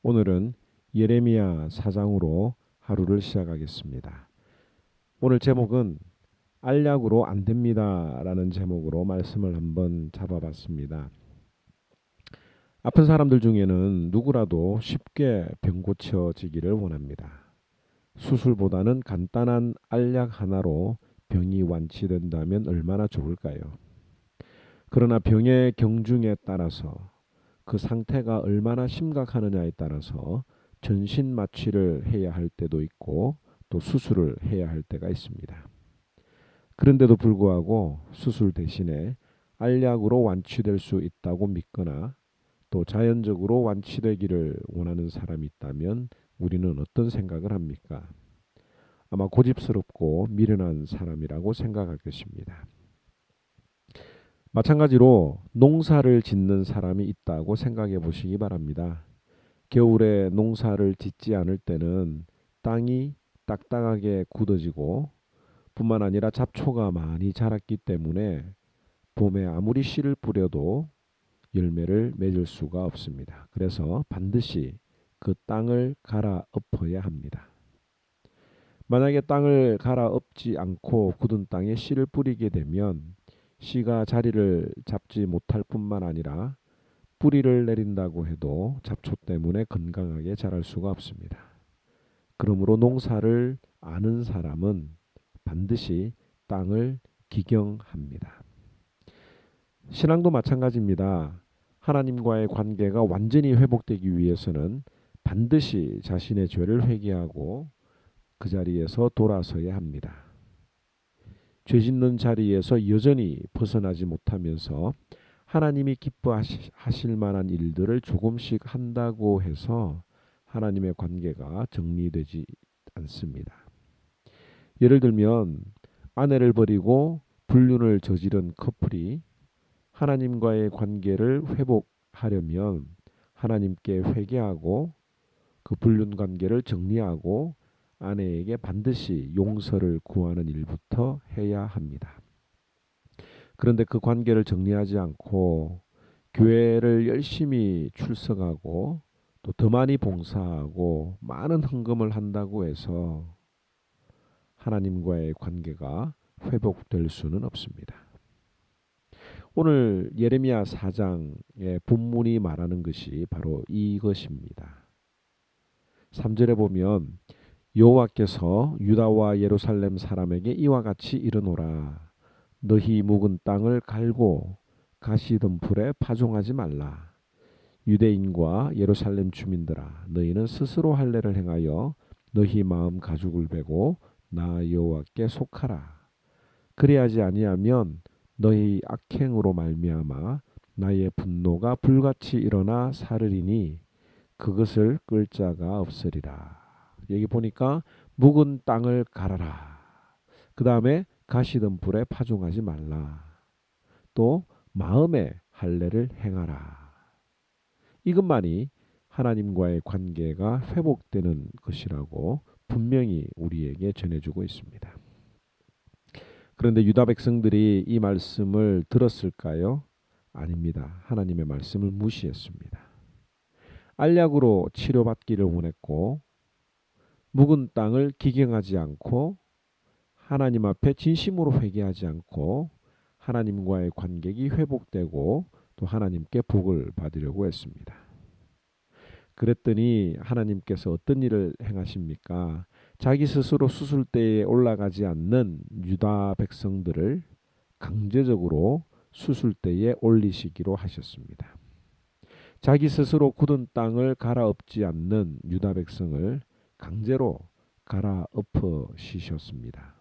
오늘은 예레미야 4장으로 하루를 시작하겠습니다. 오늘 제목은 알약으로 안 됩니다 라는 제목으로 말씀을 한번 잡아봤습니다. 아픈 사람들 중에는 누구라도 쉽게 병 고쳐지기를 원합니다. 수술보다는 간단한 알약 하나로 병이 완치된다면 얼마나 좋을까요? 그러나 병의 경중에 따라서 그 상태가 얼마나 심각하느냐에 따라서 전신 마취를 해야 할 때도 있고 또 수술을 해야 할 때가 있습니다. 그런데도 불구하고 수술 대신에 알약으로 완치될 수 있다고 믿거나 또 자연적으로 완치되기를 원하는 사람이 있다면 우리는 어떤 생각을 합니까? 아마 고집스럽고 미련한 사람이라고 생각할 것입니다. 마찬가지로 농사를 짓는 사람이 있다고 생각해 보시기 바랍니다. 겨울에 농사를 짓지 않을 때는 땅이 딱딱하게 굳어지고 뿐만 아니라 잡초가 많이 자랐기 때문에 봄에 아무리 씨를 뿌려도 열매를 맺을 수가 없습니다. 그래서 반드시 그 땅을 갈아엎어야 합니다. 만약에 땅을 갈아엎지 않고 굳은 땅에 씨를 뿌리게 되면 씨가 자리를 잡지 못할 뿐만 아니라 뿌리를 내린다고 해도 잡초 때문에 건강하게 자랄 수가 없습니다. 그러므로 농사를 아는 사람은 반드시 땅을 기경합니다. 신앙도 마찬가지입니다. 하나님과의 관계가 완전히 회복되기 위해서는 반드시 자신의 죄를 회개하고 그 자리에서 돌아서야 합니다. 죄 짓는 자리에서 여전히 벗어나지 못하면서 하나님이 기뻐하실 만한 일들을 조금씩 한다고 해서 하나님의 관계가 정리되지 않습니다. 예를 들면 아내를 버리고 불륜을 저지른 커플이 하나님과의 관계를 회복하려면 하나님께 회개하고 그 불륜 관계를 정리하고 아내에게 반드시 용서를 구하는 일부터 해야 합니다. 그런데 그 관계를 정리하지 않고 교회를 열심히 출석하고 또 더 많이 봉사하고 많은 헌금을 한다고 해서 하나님과의 관계가 회복될 수는 없습니다. 오늘 예레미야 4장의 본문이 말하는 것이 바로 이것입니다. 3절에 보면 여호와께서 유다와 예루살렘 사람에게 이와 같이 이르노라. 너희 묵은 땅을 갈고 가시덤불에 파종하지 말라. 유대인과 예루살렘 주민들아, 너희는 스스로 할례를 행하여 너희 마음 가죽을 베고 나 여호와께 속하라. 그리하지 아니하면 너희 악행으로 말미암아 나의 분노가 불같이 일어나 사르리니 그것을 끌 자가 없으리라. 여기 보니까 묵은 땅을 갈아라. 그 다음에 가시덤불에 파종하지 말라. 또 마음에 할례를 행하라. 이것만이 하나님과의 관계가 회복되는 것이라고 분명히 우리에게 전해주고 있습니다. 그런데 유다 백성들이 이 말씀을 들었을까요? 아닙니다. 하나님의 말씀을 무시했습니다. 알약으로 치료받기를 원했고 묵은 땅을 기경하지 않고 하나님 앞에 진심으로 회개하지 않고 하나님과의 관계가 회복되고 또 하나님께 복을 받으려고 했습니다. 그랬더니 하나님께서 어떤 일을 행하십니까? 자기 스스로 수술대에 올라가지 않는 유다 백성들을 강제적으로 수술대에 올리시기로 하셨습니다. 자기 스스로 굳은 땅을 갈아엎지 않는 유다 백성을 강제로 갈아엎으시셨습니다.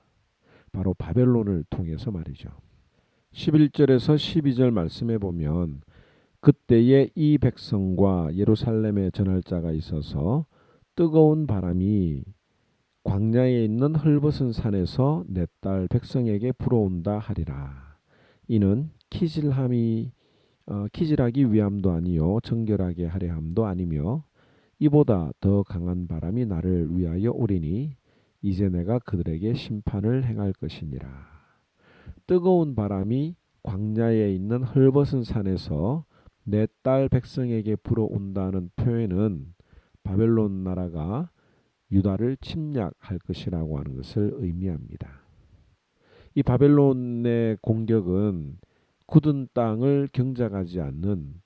바로 바벨론을 통해서 말이죠. 11절에서 12절 말씀에 보면 그때에 이 백성과 예루살렘에 전할 자가 있어서 뜨거운 바람이 광야에 있는 헐벗은 산에서 내 딸 백성에게 불어온다 하리라. 이는 키질하기 위함도 아니요 정결하게 하려 함도 아니며 이보다 더 강한 바람이 나를 위하여 오리니 이제 내가 그들에게 심판을 행할 것이니라. 뜨거운 바람이 광야에 있는 헐벗은 산에서 내 딸 백성에게 불어온다는 표현은 바벨론 나라가 유다를 침략할 것이라고 하는 것을 의미합니다. 이 바벨론의 공격은 굳은 땅을 경작하지 않는,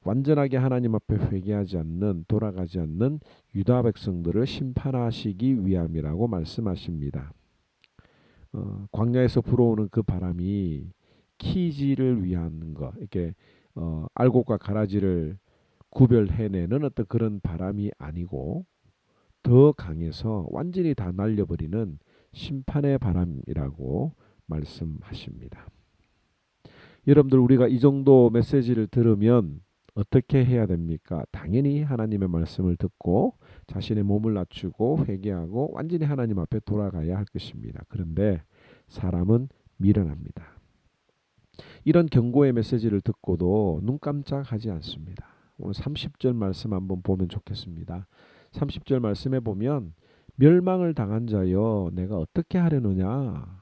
완전하게 하나님 앞에 회개하지 않는, 돌아가지 않는 유다 백성들을 심판하시기 위함이라고 말씀하십니다. 광야에서 불어오는 그 바람이 키지를 위한 것, 이렇게 알곡과 가라지를 구별해내는 어떤 그런 바람이 아니고 더 강해서 완전히 다 날려버리는 심판의 바람이라고 말씀하십니다. 여러분들, 우리가 이 정도 메시지를 들으면 어떻게 해야 됩니까? 당연히 하나님의 말씀을 듣고 자신의 몸을 낮추고 회개하고 완전히 하나님 앞에 돌아가야 할 것입니다. 그런데 사람은 미련합니다. 이런 경고의 메시지를 듣고도 눈 깜짝하지 않습니다. 오늘 30절 말씀 한번 보면 좋겠습니다. 30절 말씀에 보면 멸망을 당한 자여 내가 어떻게 하려느냐,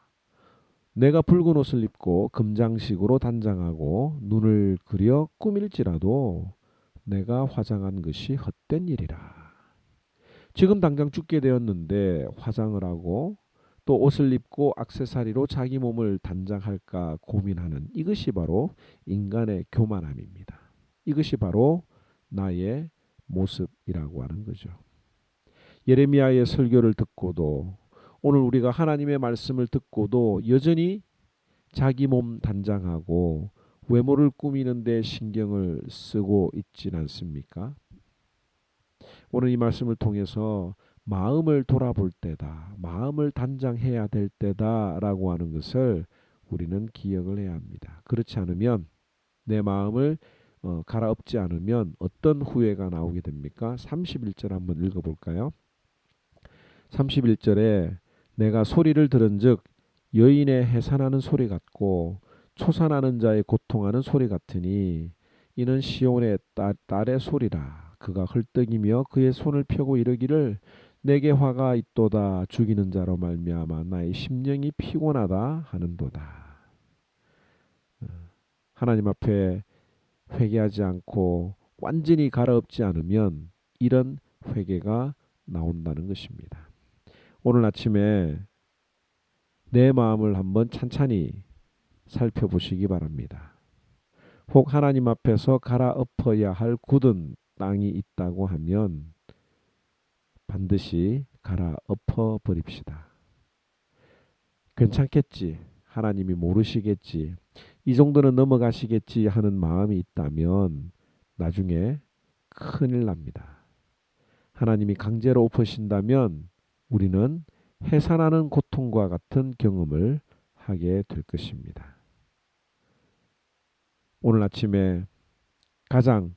내가 붉은 옷을 입고 금장식으로 단장하고 눈을 그려 꾸밀지라도 내가 화장한 것이 헛된 일이라. 지금 당장 죽게 되었는데 화장을 하고 또 옷을 입고 액세서리로 자기 몸을 단장할까 고민하는, 이것이 바로 인간의 교만함입니다. 이것이 바로 나의 모습이라고 하는 거죠. 예레미야의 설교를 듣고도, 오늘 우리가 하나님의 말씀을 듣고도 여전히 자기 몸 단장하고 외모를 꾸미는 데 신경을 쓰고 있진 않습니까? 오늘 이 말씀을 통해서 마음을 돌아볼 때다, 마음을 단장해야 될 때다라고 하는 것을 우리는 기억을 해야 합니다. 그렇지 않으면, 내 마음을 갈아엎지 않으면 어떤 후회가 나오게 됩니까? 31절 한번 읽어볼까요? 31절에 내가 소리를 들은즉 여인의 해산하는 소리 같고 초산하는 자의 고통하는 소리 같으니 이는 시온의 딸의 소리라. 그가 헐떡이며 그의 손을 펴고 이르기를 내게 화가 있도다. 죽이는 자로 말미암아 나의 심령이 피곤하다 하는도다. 하나님 앞에 회개하지 않고 완전히 갈아엎지 않으면 이런 회개가 나온다는 것입니다. 오늘 아침에 내 마음을 한번 찬찬히 살펴보시기 바랍니다. 혹 하나님 앞에서 갈아엎어야 할 굳은 땅이 있다고 하면 반드시 갈아엎어 버립시다. 괜찮겠지, 하나님이 모르시겠지, 이 정도는 넘어가시겠지 하는 마음이 있다면 나중에 큰일 납니다. 하나님이 강제로 엎으신다면 우리는 해산하는 고통과 같은 경험을 하게 될 것입니다. 오늘 아침에 가장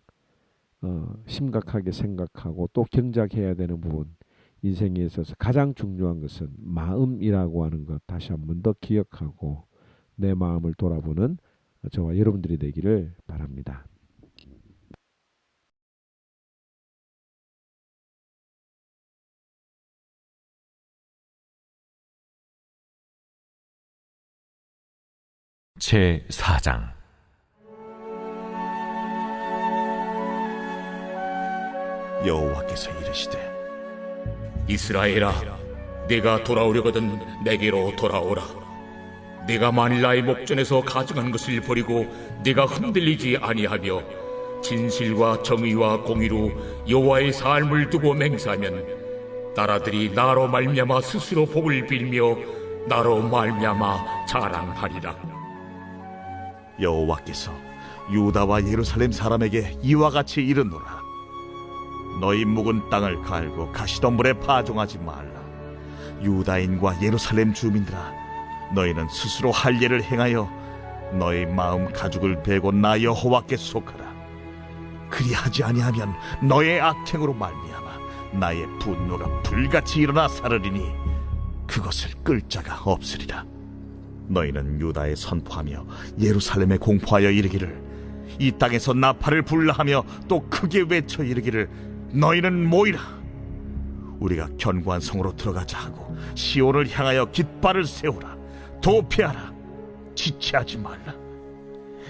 심각하게 생각하고 또 경작해야 되는 부분, 인생에 있어서 가장 중요한 것은 마음이라고 하는 것 다시 한 번 더 기억하고 내 마음을 돌아보는 저와 여러분들이 되기를 바랍니다. 제4장 여호와께서 이르시되 이스라엘아, 네가 돌아오려거든 내게로 돌아오라. 네가 만일 나의 목전에서 가증한 것을 버리고 네가 흔들리지 아니하며 진실과 정의와 공의로 여호와의 삶을 두고 맹세하면 나라들이 나로 말미암아 스스로 복을 빌며 나로 말미암아 자랑하리라. 여호와께서 유다와 예루살렘 사람에게 이와 같이 이르노라. 너희 묵은 땅을 갈고 가시덤불에 파종하지 말라. 유다인과 예루살렘 주민들아, 너희는 스스로 할 일을 행하여 너희 마음 가죽을 베고 나 여호와께 속하라. 그리하지 아니하면 너의 악행으로 말미암아 나의 분노가 불같이 일어나 사르리니 그것을 끌 자가 없으리라. 너희는 유다에 선포하며 예루살렘에 공포하여 이르기를 이 땅에서 나팔을 불라하며 또 크게 외쳐 이르기를 너희는 모이라. 우리가 견고한 성으로 들어가자 하고 시온을 향하여 깃발을 세우라. 도피하라. 지체하지 말라.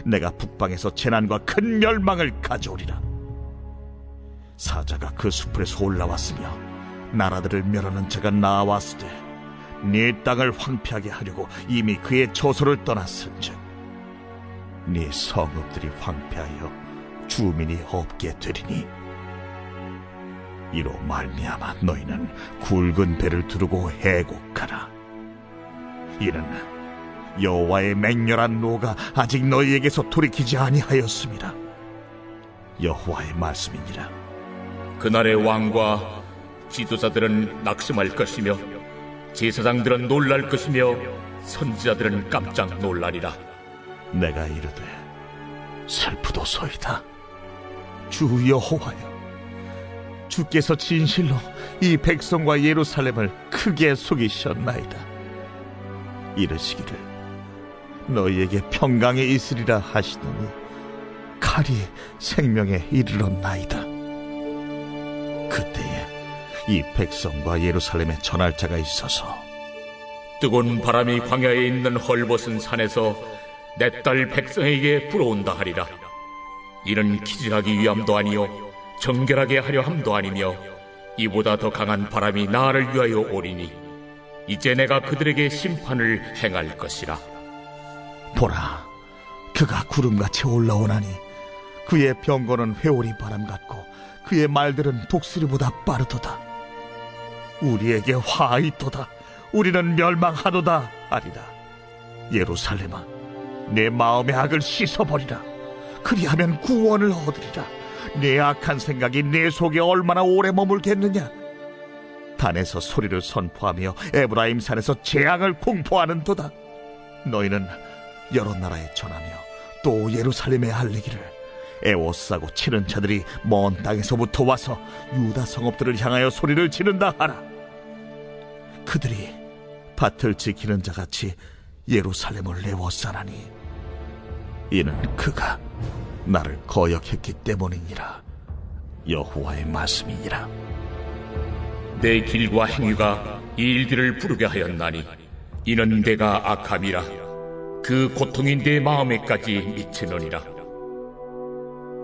내가 북방에서 재난과 큰 멸망을 가져오리라. 사자가 그 숲에서 올라왔으며 나라들을 멸하는 자가 나왔으되 네 땅을 황폐하게 하려고 이미 그의 처소를 떠났은즉 네 성읍들이 황폐하여 주민이 없게 되리니 이로 말미암아 너희는 굵은 배를 두르고 해곡하라. 이는 여호와의 맹렬한 노가 아직 너희에게서 돌이키지 아니하였습니다. 여호와의 말씀이니라. 그날의 왕과 지도자들은 낙심할 것이며 제사장들은 놀랄 것이며 선지자들은 깜짝 놀라리라. 내가 이르되 슬프도소이다. 주 여호와여, 주께서 진실로 이 백성과 예루살렘을 크게 속이셨나이다. 이르시기를 너희에게 평강에 있으리라 하시더니 칼이 생명에 이르렀나이다. 그때에 이 백성과 예루살렘에 전할 자가 있어서 뜨거운 바람이 광야에 있는 헐벗은 산에서 내 딸 백성에게 불어온다 하리라. 이는 기진하기 위함도 아니요 정결하게 하려 함도 아니며 이보다 더 강한 바람이 나를 위하여 오리니 이제 내가 그들에게 심판을 행할 것이라. 보라, 그가 구름같이 올라오나니 그의 병거는 회오리 바람 같고 그의 말들은 독수리보다 빠르도다. 우리에게 화 있도다. 우리는 멸망하도다 하리라. 예루살렘아, 내 마음의 악을 씻어버리라. 그리하면 구원을 얻으리라. 내 악한 생각이 내 속에 얼마나 오래 머물겠느냐. 단에서 소리를 선포하며 에브라임 산에서 재앙을 공포하는도다. 너희는 여러 나라에 전하며 또 예루살렘에 알리기를 애워싸고 치는 자들이 먼 땅에서부터 와서 유다 성읍들을 향하여 소리를 지른다 하라. 그들이 밭을 지키는 자같이 예루살렘을 애워싸나니 이는 그가 나를 거역했기 때문이니라. 여호와의 말씀이니라. 내 길과 행위가 이 일들을 부르게 하였나니 이는 내가 악함이라. 그 고통이 내 마음에까지 미치느니라.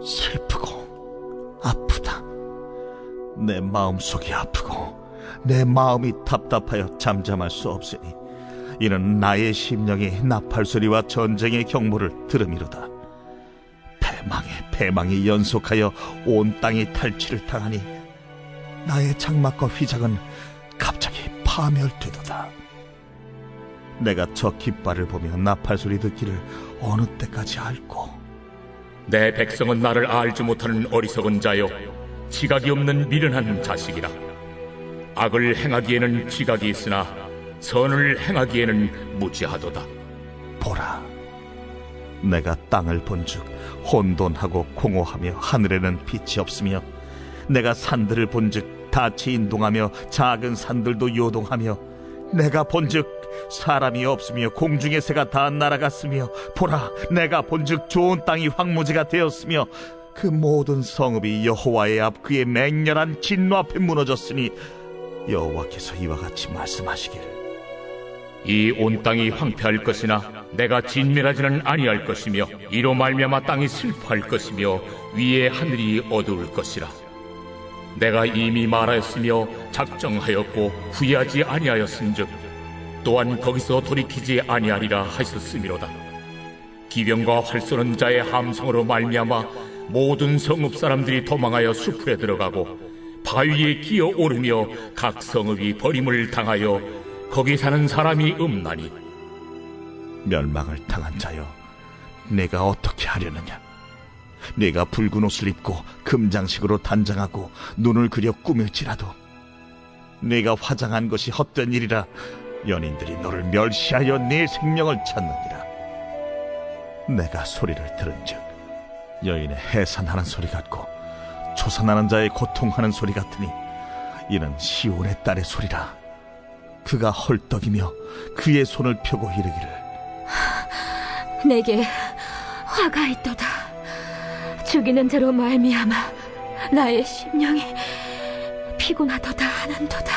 슬프고 아프다. 내 마음속이 아프고 내 마음이 답답하여 잠잠할 수 없으니 이는 나의 심령이 나팔소리와 전쟁의 경보를 들음이로다. 패망이 연속하여 온 땅이 탈취를 당하니 나의 장막과 휘장은 갑자기 파멸되도다. 내가 저 깃발을 보며 나팔소리 듣기를 어느 때까지 앓고 내 백성은 나를 알지 못하는 어리석은 자요 지각이 없는 미련한 자식이라. 악을 행하기에는 지각이 있으나 선을 행하기에는 무지하도다. 보라, 내가 땅을 본즉 혼돈하고 공허하며 하늘에는 빛이 없으며 내가 산들을 본즉 닻이 인동하며 작은 산들도 요동하며 내가 본즉 사람이 없으며 공중의 새가 다 날아갔으며 보라, 내가 본즉 좋은 땅이 황무지가 되었으며 그 모든 성읍이 여호와의 앞 그의 맹렬한 진노 앞에 무너졌으니 여호와께서 이와 같이 말씀하시기를 이 온 땅이 황폐할 것이나 내가 진멸하지는 아니할 것이며 이로 말미암아 땅이 슬퍼할 것이며 위에 하늘이 어두울 것이라. 내가 이미 말하였으며 작정하였고 후회하지 아니하였은즉 또한 거기서 돌이키지 아니하리라 하셨음이로다. 기병과 활 쏘는 자의 함성으로 말미암아 모든 성읍 사람들이 도망하여 숲에 들어가고 바위에 기어 오르며 각 성읍이 버림을 당하여 거기 사는 사람이 없나니 멸망을 당한 자여, 내가 어떻게 하려느냐. 내가 붉은 옷을 입고 금장식으로 단장하고 눈을 그려 꾸밀지라도 내가 화장한 것이 헛된 일이라 연인들이 너를 멸시하여 네 생명을 찾느니라. 내가 소리를 들은즉 여인의 해산하는 소리 같고 초산하는 자의 고통하는 소리 같으니 이는 시온의 딸의 소리라. 그가 헐떡이며 그의 손을 펴고 이르기를 내게 화가 있도다. 죽이는 자로 말미암아 나의 심령이 피곤하도다 하는도다.